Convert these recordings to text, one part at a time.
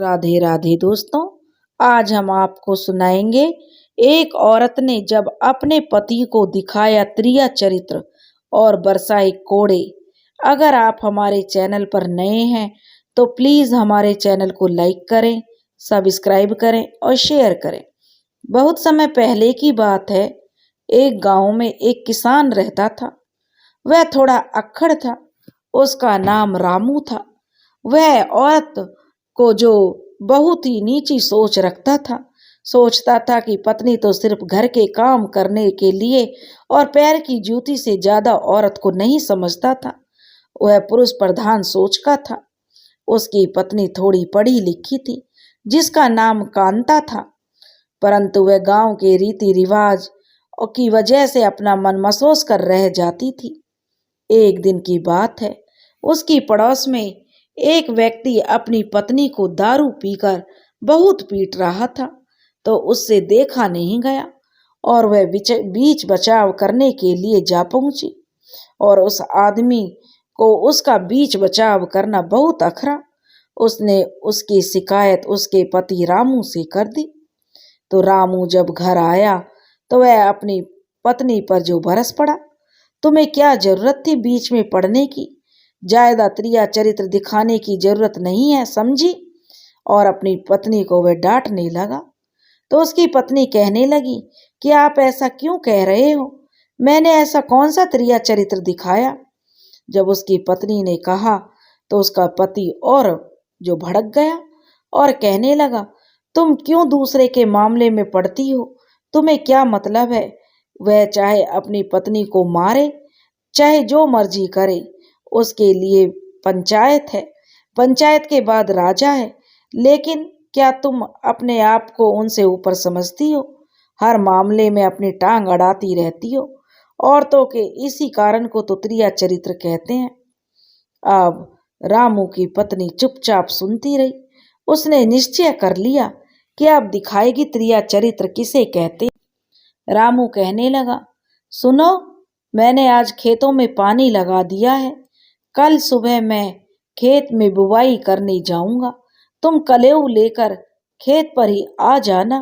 राधे राधे दोस्तों। आज हम आपको सुनाएंगे एक औरत ने जब अपने पति को दिखाया त्रिया चरित्र और बरसाए कोड़े। अगर आप हमारे चैनल पर नए हैं तो प्लीज हमारे चैनल को लाइक करें, सब्सक्राइब करें और शेयर करें। बहुत समय पहले की बात है। एक गांव में एक किसान रहता था। वह थोड़ा अक्खड़ था। उसका नाम रामू था। वह औरत को जो बहुत ही नीची सोच रखता था। सोचता था कि पत्नी तो सिर्फ घर के काम करने के लिए और पैर की जूती से ज्यादा औरत को नहीं समझता था। वह पुरुष प्रधान सोच का था। उसकी पत्नी थोड़ी पढ़ी लिखी थी, जिसका नाम कांता था, परंतु वह गांव के रीति रिवाज की वजह से अपना मन महसूस कर रह जाती थी। एक दिन की बात है। उसकी पड़ोस में एक व्यक्ति अपनी पत्नी को दारू पीकर बहुत पीट रहा था, तो उससे देखा नहीं गया और वह बीच बचाव करने के लिए जा पहुंची और उस आदमी को उसका बीच बचाव करना बहुत अखरा। उसने उसकी शिकायत उसके पति रामू से कर दी। तो रामू जब घर आया तो वह अपनी पत्नी पर जो बरस पड़ा, तुम्हें क्या जरूरत थी बीच में पड़ने की? ज्यादा त्रिया चरित्र दिखाने की जरूरत नहीं है, समझी? और अपनी पत्नी को वह डांटने लगा। तो उसकी पत्नी कहने लगी कि आप ऐसा क्यों कह रहे हो? मैंने ऐसा कौन सा त्रिया चरित्र दिखाया? जब उसकी पत्नी ने कहा तो उसका पति और जो भड़क गया और कहने लगा, तुम क्यों दूसरे के मामले में पड़ती हो? तुम्हें क्या मतलब है? वह चाहे अपनी पत्नी को मारे, चाहे जो मर्जी करे, उसके लिए पंचायत है। पंचायत के बाद राजा है। लेकिन क्या तुम अपने आप को उनसे ऊपर समझती हो? हर मामले में अपनी टांग अड़ाती रहती हो। औरतों के इसी कारण को तो त्रिया चरित्र कहते हैं। अब रामू की पत्नी चुपचाप सुनती रही। उसने निश्चय कर लिया कि अब दिखाएगी त्रिया चरित्र किसे कहते। रामू कहने लगा, सुनो, मैंने आज खेतों में पानी लगा दिया है। कल सुबह मैं खेत में बुवाई करने जाऊंगा। तुम कलेऊ लेकर खेत पर ही आ जाना।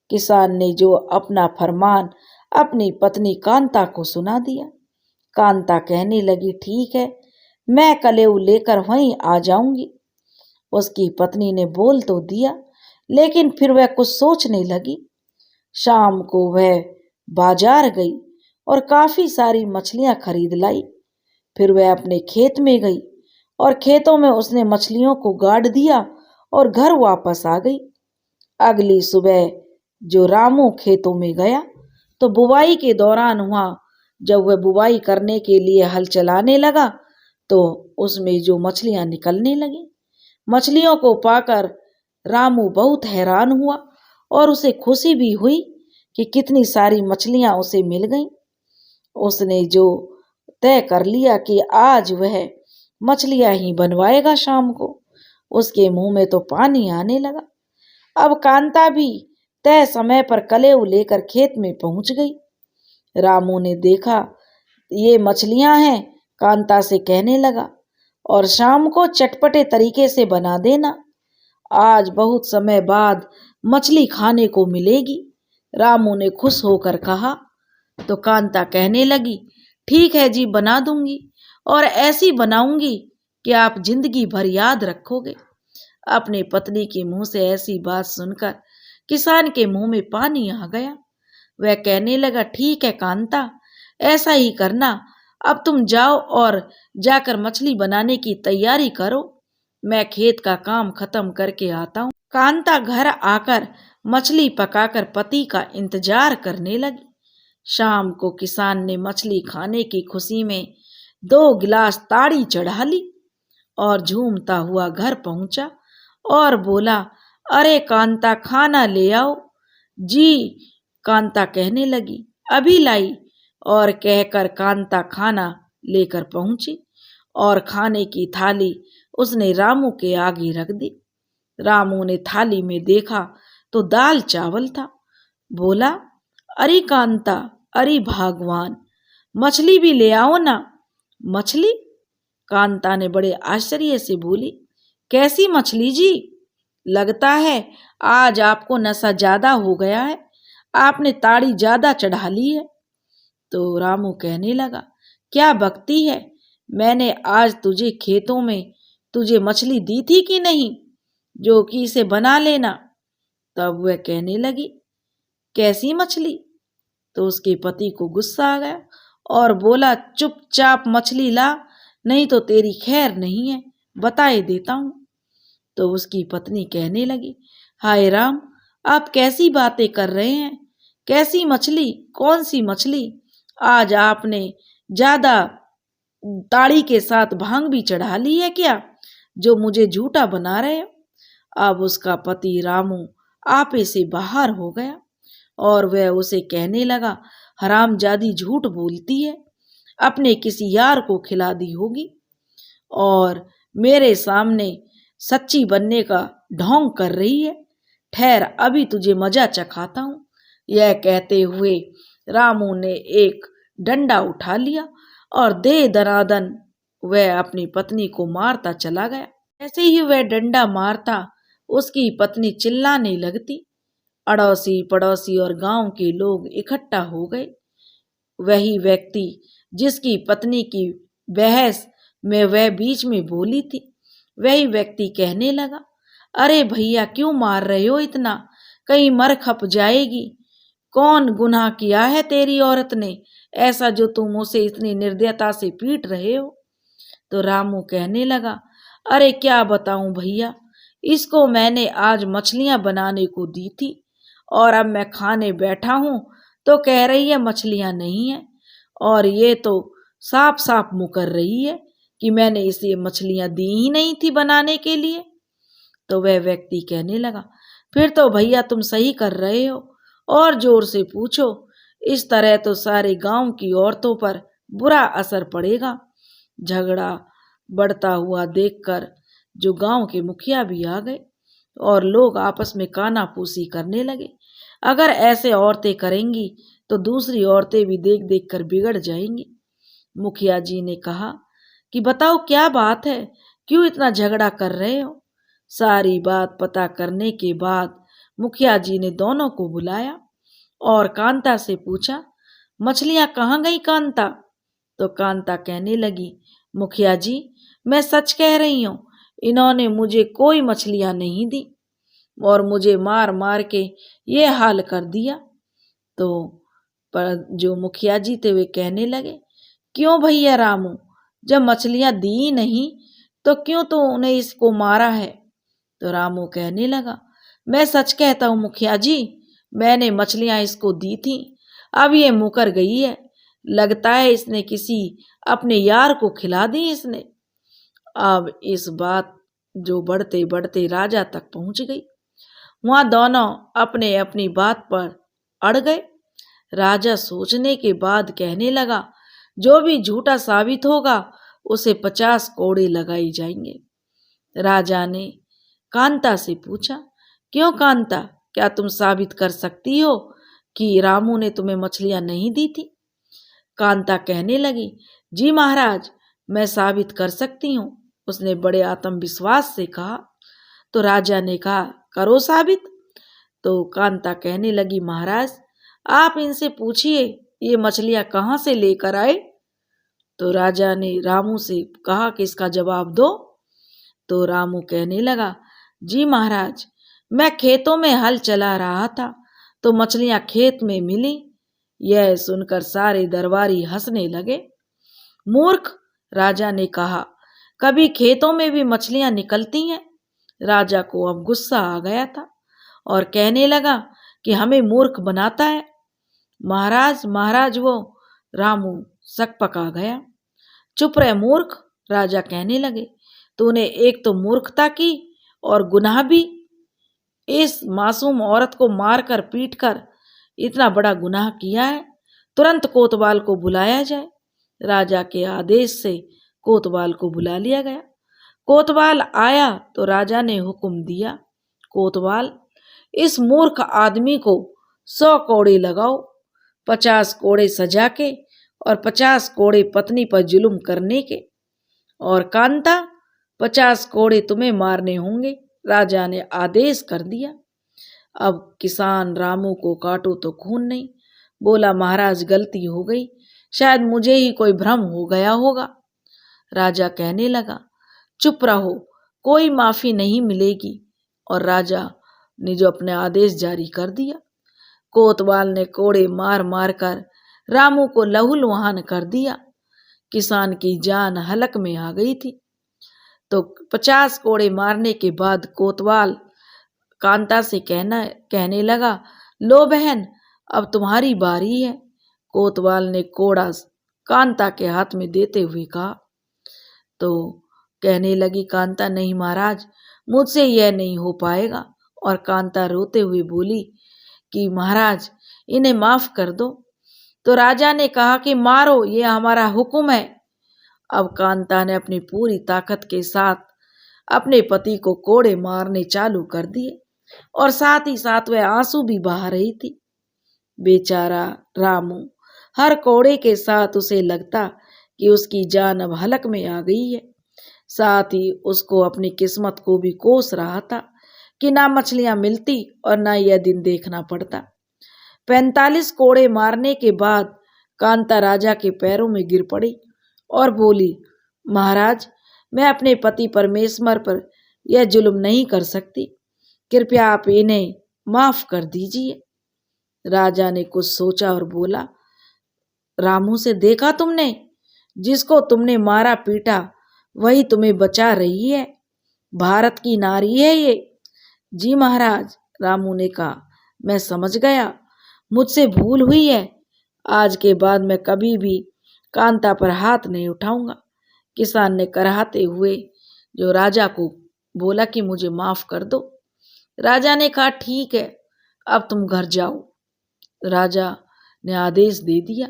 किसान ने जो अपना फरमान अपनी पत्नी कांता को सुना दिया। कांता कहने लगी, ठीक है, मैं कलेऊ लेकर वहीं आ जाऊंगी। उसकी पत्नी ने बोल तो दिया, लेकिन फिर वह कुछ सोचने लगी। शाम को वह बाजार गई और काफी सारी मछलियां खरीद लाई। फिर वह अपने खेत में गई और खेतों में उसने मछलियों को गाड़ दिया और घर वापस आ गई। अगली सुबह जो रामू खेतों में गया तो बुवाई के दौरान हुआ। जब वह बुवाई करने के लिए हल चलाने लगा तो उसमें जो मछलियां निकलने लगी। मछलियों को पाकर रामू बहुत हैरान हुआ और उसे खुशी भी हुई कि कितनी सारी मछलियां उसे मिल गईं। उसने जो तय कर लिया कि आज वह मछलियां ही बनवाएगा शाम को। उसके मुंह में तो पानी आने लगा। अब कांता भी तय समय पर कलेऊ लेकर खेत में पहुंच गई। रामू ने देखा ये मछलियां हैं, कांता से कहने लगा, और शाम को चटपटे तरीके से बना देना। आज बहुत समय बाद मछली खाने को मिलेगी। रामू ने खुश होकर कहा। तो कांता कहने लगी, ठीक है जी, बना दूंगी, और ऐसी बनाऊंगी कि आप जिंदगी भर याद रखोगे। अपनी पत्नी के मुंह से ऐसी बात सुनकर किसान के मुंह में पानी आ गया। वह कहने लगा, ठीक है कांता, ऐसा ही करना। अब तुम जाओ और जाकर मछली बनाने की तैयारी करो। मैं खेत का काम खत्म करके आता हूँ। कांता घर आकर मछली पकाकर पति का इंतजार करने लगी। शाम को किसान ने मछली खाने की खुशी में 2 गिलास ताड़ी चढ़ा ली और झूमता हुआ घर पहुंचा और बोला, अरे कांता, खाना ले आओ। जी, कांता कहने लगी, अभी लाई। और कहकर कांता खाना लेकर पहुंची और खाने की थाली उसने रामू के आगे रख दी। रामू ने थाली में देखा तो दाल चावल था। बोला, अरे कांता, अरे भगवान, मछली भी ले आओ ना। मछली? कांता ने बड़े आश्चर्य से बोली, कैसी मछली जी? लगता है आज आपको नशा ज्यादा हो गया है, आपने ताड़ी ज्यादा चढ़ा ली है। तो रामू कहने लगा, क्या बकती है, मैंने आज तुझे खेतों में तुझे मछली दी थी कि नहीं, जो कि इसे बना लेना। तब वह कहने लगी, कैसी मछली। तो उसके पति को गुस्सा आ गया और बोला, चुपचाप मछली ला, नहीं तो तेरी खैर नहीं है, बताए देता हूं। तो उसकी पत्नी कहने लगी, हाय राम, आप कैसी बातें कर रहे हैं, कैसी मछली, कौन सी मछली, आज आपने ज्यादा ताड़ी के साथ भांग भी चढ़ा ली है क्या, जो मुझे झूठा बना रहे हो। अब उसका पति रामू आपे से बाहर हो गया और वह उसे कहने लगा, हरामजादी झूठ बोलती है, अपने किसी यार को खिला दी होगी और मेरे सामने सच्ची बनने का ढोंग कर रही है, ठहर अभी तुझे मजा चखाता हूं। यह कहते हुए रामू ने एक डंडा उठा लिया और दे दनादन वह अपनी पत्नी को मारता चला गया। ऐसे ही वह डंडा मारता उसकी पत्नी चिल्लाने लगती। अड़ोसी पड़ोसी और गांव के लोग इकट्ठा हो गए। वही व्यक्ति जिसकी पत्नी की बहस में वह बीच में बोली थी, वही व्यक्ति कहने लगा, अरे भैया क्यों मार रहे हो इतना, कहीं मर खप जाएगी, कौन गुनाह किया है तेरी औरत ने ऐसा जो तुम उसे इतनी निर्दयता से पीट रहे हो। तो रामू कहने लगा, अरे क्या बताऊं भैया, इसको मैंने आज मछलियां बनाने को दी थी और अब मैं खाने बैठा हूं तो कह रही है मछलियां नहीं है, और ये तो साफ साफ मुकर रही है कि मैंने इसे मछलियां दी ही नहीं थी बनाने के लिए। तो वह व्यक्ति कहने लगा, फिर तो भैया तुम सही कर रहे हो, और जोर से पूछो, इस तरह तो सारे गांव की औरतों पर बुरा असर पड़ेगा। झगड़ा बढ़ता हुआ देखकर जो गांव के मुखिया भी आ गए और लोग आपस में कानाफूसी करने लगे। अगर ऐसे औरतें करेंगी तो दूसरी औरतें भी देख देख कर बिगड़ जाएंगी। मुखिया जी ने कहा कि बताओ क्या बात है, क्यों इतना झगड़ा कर रहे हो। सारी बात पता करने के बाद मुखिया जी ने दोनों को बुलाया और कांता से पूछा, मछलियां कहाँ गई कांता। तो कांता कहने लगी, मुखिया जी मैं सच कह रही हूं, इन्होंने मुझे कोई मछलियां नहीं दी और मुझे मार मार के ये हाल कर दिया। तो पर जो मुखिया जी थे वे कहने लगे, क्यों भैया रामू, जब मछलियां दी नहीं तो क्यों तो उन्हें इसको मारा है। तो रामू कहने लगा, मैं सच कहता हूँ मुखिया जी, मैंने मछलियां इसको दी थी, अब ये मुकर गई है, लगता है इसने किसी अपने यार को खिला दी इसने। अब इस बात जो बढ़ते बढ़ते राजा तक पहुंच गई। वहां दोनों अपने अपनी बात पर अड़ गए। राजा सोचने के बाद कहने लगा, जो भी झूठा साबित होगा उसे 50 कोड़े लगाए जाएंगे। राजा ने कांता से पूछा, क्यों कांता, क्या तुम साबित कर सकती हो कि रामू ने तुम्हें मछलियां नहीं दी थी। कांता कहने लगी, जी महाराज मैं साबित कर सकती हूँ, उसने बड़े आत्मविश्वास से कहा। तो राजा ने कहा, करो साबित। तो कांता कहने लगी, महाराज आप इनसे पूछिए ये मछलियां कहाँ से लेकर आए। तो राजा ने रामू से कहा कि इसका जवाब दो। तो रामू कहने लगा, जी महाराज मैं खेतों में हल चला रहा था तो मछलियां खेत में मिली। यह सुनकर सारे दरबारी हंसने लगे। मूर्ख, राजा ने कहा, कभी खेतों में भी मछलियां निकलती हैं। राजा को अब गुस्सा आ गया था और कहने लगा कि हमें मूर्ख बनाता है। महाराज महाराज वो रामू सकपका गया। चुप रह मूर्ख, राजा कहने लगे, तूने एक तो मूर्खता की और गुनाह भी। इस मासूम औरत को मारकर पीटकर इतना बड़ा गुनाह किया है, तुरंत कोतवाल को बुलाया जाए। राजा के आदेश से कोतवाल को बुला लिया गया। कोतवाल आया तो राजा ने हुक्म दिया, कोतवाल इस मूर्ख आदमी को 100 कोड़े लगाओ, 50 कोड़े सजा के और 50 कोड़े पत्नी पर जुल्म करने के, और कांता 50 कोड़े तुम्हें मारने होंगे। राजा ने आदेश कर दिया। अब किसान रामू को काटो तो खून नहीं। बोला, महाराज गलती हो गई, शायद मुझे ही कोई भ्रम हो गया होगा। राजा कहने लगा, चुप रहो, कोई माफी नहीं मिलेगी। और राजा ने जो अपने आदेश जारी कर दिया, कोतवाल ने कोड़े मार मार कर रामू को लहूलुहान कर दिया। किसान की जान हलक में आ गई थी। तो 50 कोड़े मारने के बाद कोतवाल कांता से कहने लगा, लो बहन, अब तुम्हारी बारी है। कोतवाल ने कोड़ा कांता के हाथ में देते हुए कहा। तो कहने लगी कांता, नहीं महाराज, मुझसे यह नहीं हो पाएगा। और कांता रोते हुए बोली कि महाराज, इन्हें माफ कर दो। तो राजा ने कहा कि मारो, ये हमारा हुक्म है। अब कांता ने अपनी पूरी ताकत के साथ अपने पति को कोड़े मारने चालू कर दिए और साथ ही साथ वह आंसू भी बहा रही थी। बेचारा रामू, हर कोड़े के साथ उसे लगता कि उसकी जान अब हलक में आ गई है। साथ ही उसको अपनी किस्मत को भी कोस रहा था कि ना मछलियां मिलती और ना यह दिन देखना पड़ता। 45 कोड़े मारने के बाद कांता राजा के पैरों में गिर पड़ी और बोली, महाराज, मैं अपने पति परमेश्वर पर यह जुल्म नहीं कर सकती, कृपया आप इन्हें माफ कर दीजिए। राजा ने कुछ सोचा और बोला, रामू से देखा तुमने, जिसको तुमने मारा पीटा वही तुम्हें बचा रही है, भारत की नारी है ये। जी महाराज, रामू ने कहा, मैं समझ गया, मुझसे भूल हुई है। आज के बाद मैं कभी भी कांता पर हाथ नहीं उठाऊंगा। किसान ने कराहते हुए जो राजा को बोला कि मुझे माफ कर दो। राजा ने कहा, ठीक है, अब तुम घर जाओ। राजा ने आदेश दे दिया।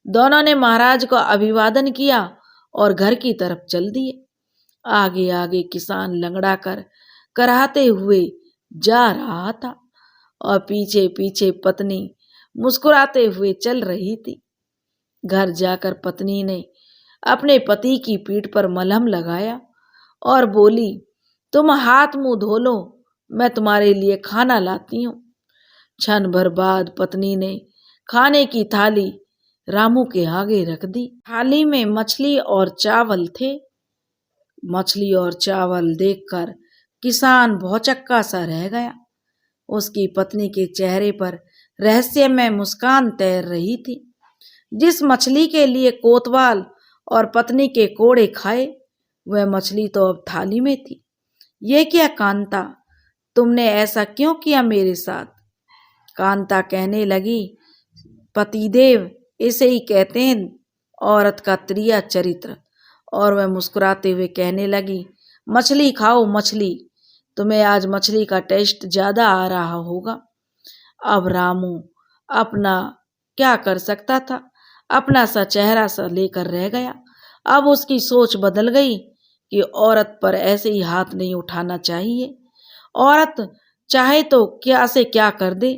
दोनों ने महाराज को अभिवादन किया और घर की तरफ चल दिए। आगे आगे किसान लंगड़ा कर कराहते हुए जा रहा था और पीछे पीछे पत्नी मुस्कुराते हुए चल रही थी। घर जाकर पत्नी ने अपने पति की पीठ पर मलहम लगाया और बोली, तुम हाथ मुंह धो लो, मैं तुम्हारे लिए खाना लाती हूँ। क्षण भर बाद पत्नी ने खाने की थाली रामू के आगे रख दी। थाली में मछली और चावल थे। मछली और चावल देखकर किसान भौचक्का सा रह गया। उसकी पत्नी के चेहरे पर रहस्यमय मुस्कान तैर रही थी। जिस मछली के लिए कोतवाल और पत्नी के कोड़े खाए, वह मछली तो अब थाली में थी। ये क्या कांता, तुमने ऐसा क्यों किया मेरे साथ? कांता कहने लगी, पतिदेव, इसे ही कहते हैं औरत का त्रिया चरित्र। और वह मुस्कुराते हुए कहने लगी, मछली खाओ मछली, तुम्हें आज मछली का टेस्ट ज्यादा आ रहा होगा। अब रामू अपना क्या कर सकता था, अपना सा चेहरा सा लेकर रह गया। अब उसकी सोच बदल गई कि औरत पर ऐसे ही हाथ नहीं उठाना चाहिए। औरत चाहे तो क्या से क्या कर दे।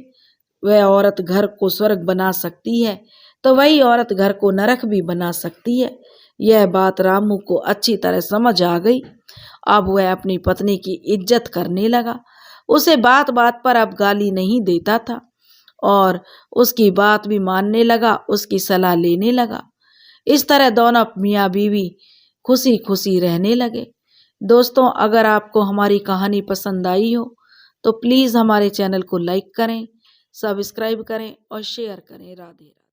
वह औरत घर को स्वर्ग बना सकती है तो वही औरत घर को नरक भी बना सकती है। यह बात रामू को अच्छी तरह समझ आ गई। अब वह अपनी पत्नी की इज्जत करने लगा। उसे बात बात पर अब गाली नहीं देता था और उसकी बात भी मानने लगा, उसकी सलाह लेने लगा। इस तरह दोनों मियाँ बीवी खुशी खुशी रहने लगे। दोस्तों, अगर आपको हमारी कहानी पसंद आई हो तो प्लीज़ हमारे चैनल को लाइक करें, सब्सक्राइब करें और शेयर करें। राधे राधे।